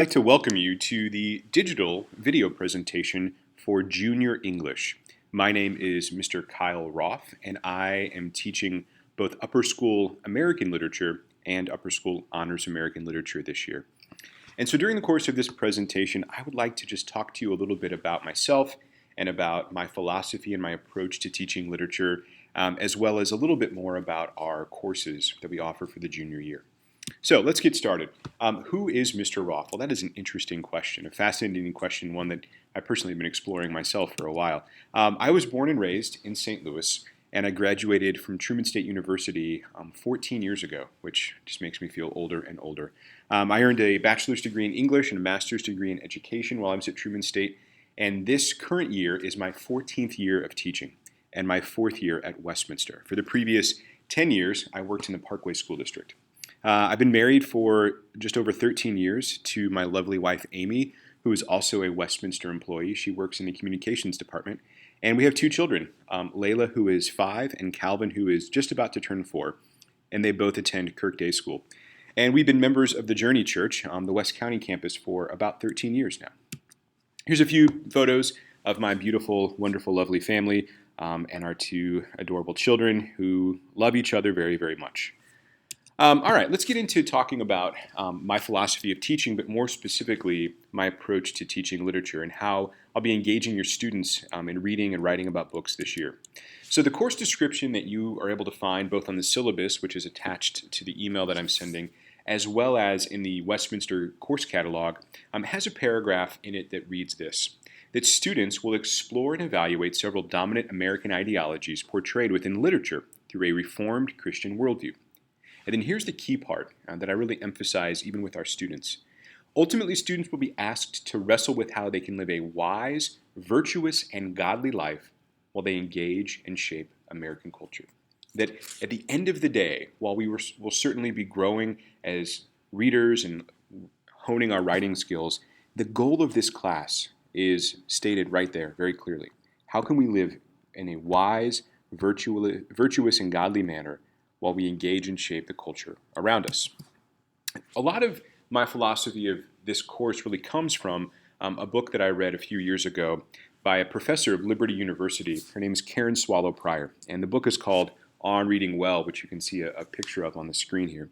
I'd like to welcome you to the digital video presentation for Junior English. My name is Mr. Kyle Roff, and I am teaching both upper school American literature and upper school honors American literature this year. And so during the course of this presentation, I would like to just talk to you a little bit about myself and about my philosophy and my approach to teaching literature, as well as a little bit more about our courses that we offer for the junior year. So let's get started. Who is Mr. Roff? Well, that is an interesting question, a fascinating question, one that I personally have been exploring myself for a while. I was born and raised in St. Louis, and I graduated from Truman State University 14 years ago, which just makes me feel older and older. I earned a bachelor's degree in English and a master's degree in education while I was at Truman State, and this current year is my 14th year of teaching and my 4th year at Westminster. For the previous 10 years, I worked in the Parkway School District. I've been married for just over 13 years to my lovely wife, Amy, who is also a Westminster employee. She works in the communications department. And we have 2 children, Layla, who is 5, and Calvin, who is just about to turn 4. And they both attend Kirk Day School. And we've been members of the Journey Church on the West County campus for about 13 years now. Here's a few photos of my beautiful, wonderful, lovely family and our 2 adorable children who love each other very, very much. All right, let's get into talking about my philosophy of teaching, but more specifically, my approach to teaching literature and how I'll be engaging your students in reading and writing about books this year. So the course description that you are able to find both on the syllabus, which is attached to the email that I'm sending, as well as in the Westminster course catalog, has a paragraph in it that reads this: that students will explore and evaluate several dominant American ideologies portrayed within literature through a Reformed Christian worldview. And then here's the key part that I really emphasize even with our students. Ultimately, students will be asked to wrestle with how they can live a wise, virtuous, and godly life while they engage and shape American culture. That at the end of the day, while we will certainly be growing as readers and honing our writing skills, the goal of this class is stated right there very clearly. How can we live in a wise, virtuous, and godly manner while we engage and shape the culture around us? A lot of my philosophy of this course really comes from a book that I read a few years ago by a professor of Liberty University. Her name is Karen Swallow Prior, and the book is called On Reading Well, which you can see a picture of on the screen here.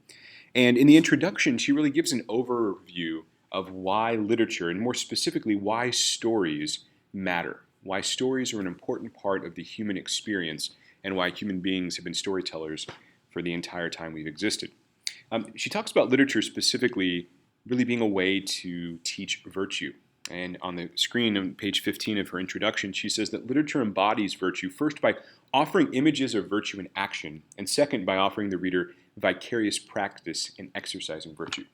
And in the introduction, she really gives an overview of why literature, and more specifically, why stories matter, why stories are an important part of the human experience, and why human beings have been storytellers for the entire time we've existed. She talks about literature specifically really being a way to teach virtue. And on the screen on page 15 of her introduction, she says that literature embodies virtue first by offering images of virtue in action, and second by offering the reader vicarious practice in exercising virtue.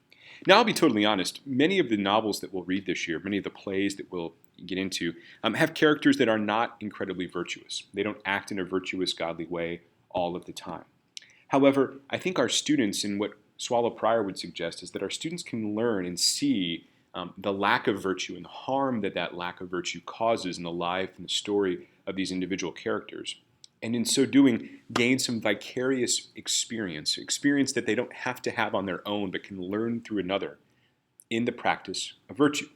Now, I'll be totally honest, many of the novels that we'll read this year, many of the plays that we'll get into, have characters that are not incredibly virtuous. They don't act in a virtuous, godly way all of the time. However, I think our students, and what Swallow Prior would suggest, is that our students can learn and see the lack of virtue and the harm that that lack of virtue causes in the life and the story of these individual characters. And in so doing, gain some vicarious experience that they don't have to have on their own, but can learn through another in the practice of virtue.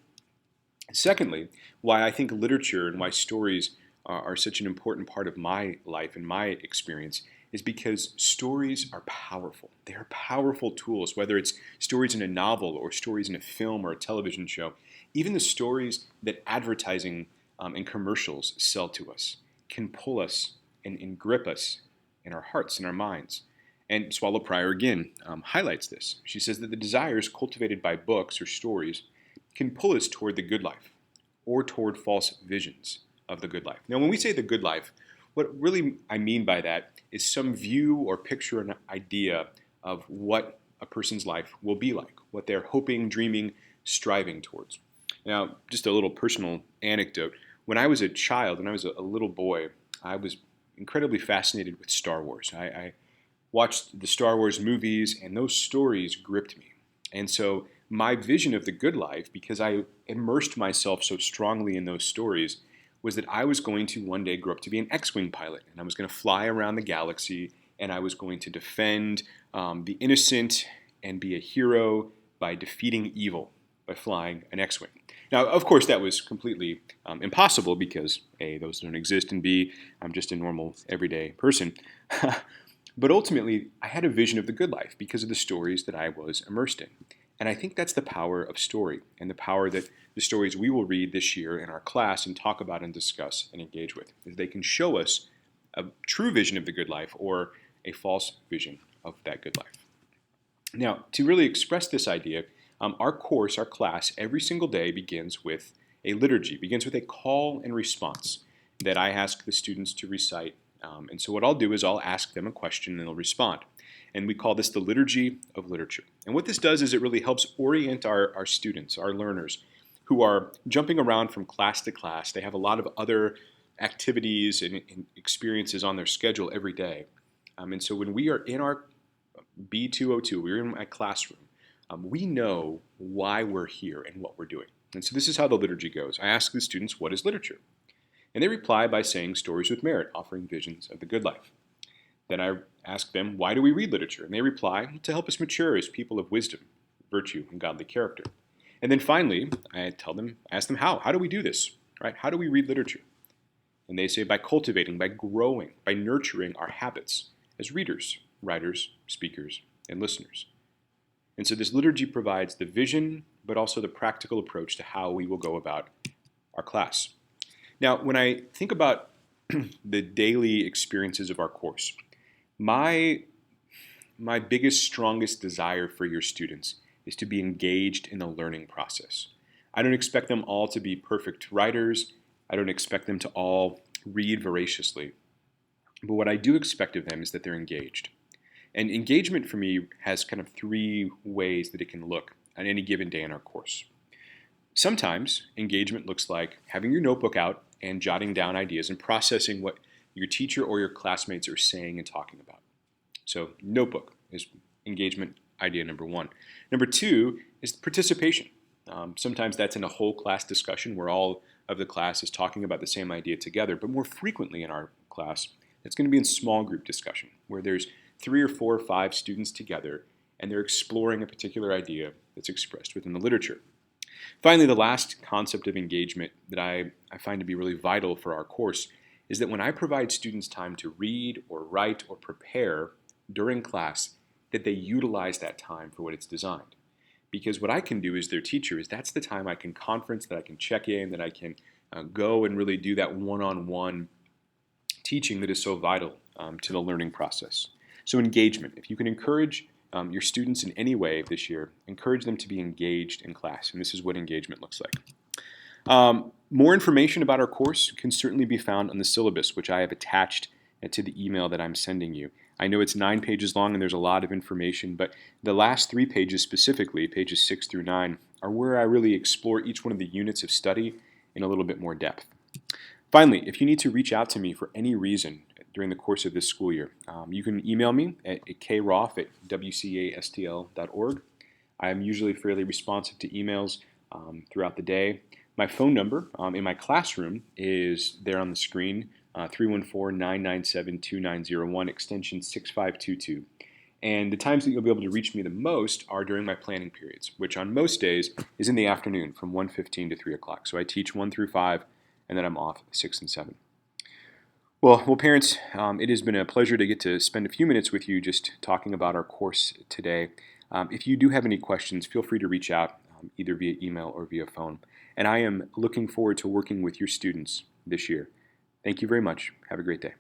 Secondly, why I think literature and why stories are such an important part of my life and my experience is because stories are powerful. They are powerful tools, whether it's stories in a novel or stories in a film or a television show. Even the stories that advertising and commercials sell to us can pull us and grip us in our hearts and our minds. And Swallow Prior again highlights this. She says that the desires cultivated by books or stories can pull us toward the good life or toward false visions of the good life. Now, when we say the good life, what really I mean by that is some view or picture an idea of what a person's life will be like, what they're hoping, dreaming, striving towards. Now, just a little personal anecdote. When I was a child, when I was a little boy, I was incredibly fascinated with Star Wars. I watched the Star Wars movies, and those stories gripped me. And so my vision of the good life, because I immersed myself so strongly in those stories, was that I was going to one day grow up to be an X-Wing pilot, and I was going to fly around the galaxy, and I was going to defend the innocent and be a hero by defeating evil. by flying an X-Wing. Now, of course, that was completely impossible because A, those don't exist, and B, I'm just a normal, everyday person. But ultimately, I had a vision of the good life because of the stories that I was immersed in. And I think that's the power of story and the power that the stories we will read this year in our class and talk about and discuss and engage with, is they can show us a true vision of the good life or a false vision of that good life. Now, to really express this idea, our course, our class, every single day begins with a liturgy, begins with a call and response that I ask the students to recite. And so what I'll do is I'll ask them a question and they'll respond. And we call this the liturgy of literature. And what this does is it really helps orient our students, our learners, who are jumping around from class to class. They have a lot of other activities and experiences on their schedule every day. And so when we are in our B202, we're in my classroom, we know why we're here and what we're doing. And so this is how the liturgy goes. I ask the students, what is literature? And they reply by saying stories with merit, offering visions of the good life. Then I ask them, why do we read literature? And they reply, to help us mature as people of wisdom, virtue, and godly character. And then finally, I ask them how. How do we do this? Right? How do we read literature? And they say by cultivating, by growing, by nurturing our habits as readers, writers, speakers, and listeners. And so this liturgy provides the vision, but also the practical approach to how we will go about our class. Now, when I think about the daily experiences of our course, my biggest, strongest desire for your students is to be engaged in the learning process. I don't expect them all to be perfect writers. I don't expect them to all read voraciously. But what I do expect of them is that they're engaged. And engagement for me has kind of three ways that it can look on any given day in our course. Sometimes engagement looks like having your notebook out and jotting down ideas and processing what your teacher or your classmates are saying and talking about. So notebook is engagement idea number one. Number two is participation. Sometimes that's in a whole class discussion where all of the class is talking about the same idea together, but more frequently in our class, it's going to be in small group discussion where there's 3 or 4 or 5 students together and they're exploring a particular idea that's expressed within the literature. Finally, the last concept of engagement that I find to be really vital for our course is that when I provide students time to read or write or prepare during class, that they utilize that time for what it's designed. Because what I can do as their teacher is that's the time I can conference, that I can check in, that I can go and really do that one-on-one teaching that is so vital to the learning process. So engagement, if you can encourage your students in any way this year, encourage them to be engaged in class, and this is what engagement looks like. More information about our course can certainly be found on the syllabus, which I have attached to the email that I'm sending you. I know it's 9 pages long and there's a lot of information, but the last 3 pages specifically, pages 6 through 9, are where I really explore each one of the units of study in a little bit more depth. Finally, if you need to reach out to me for any reason during the course of this school year, you can email me at kroff@wcastl.org. I am usually fairly responsive to emails throughout the day. My phone number in my classroom is there on the screen, 314-997-2901, extension 6522. And the times that you'll be able to reach me the most are during my planning periods, which on most days is in the afternoon from 1:15 to 3 o'clock. So I teach 1 through 5, and then I'm off 6 and 7. Well, parents, it has been a pleasure to get to spend a few minutes with you just talking about our course today. If you do have any questions, feel free to reach out either via email or via phone. And I am looking forward to working with your students this year. Thank you very much. Have a great day.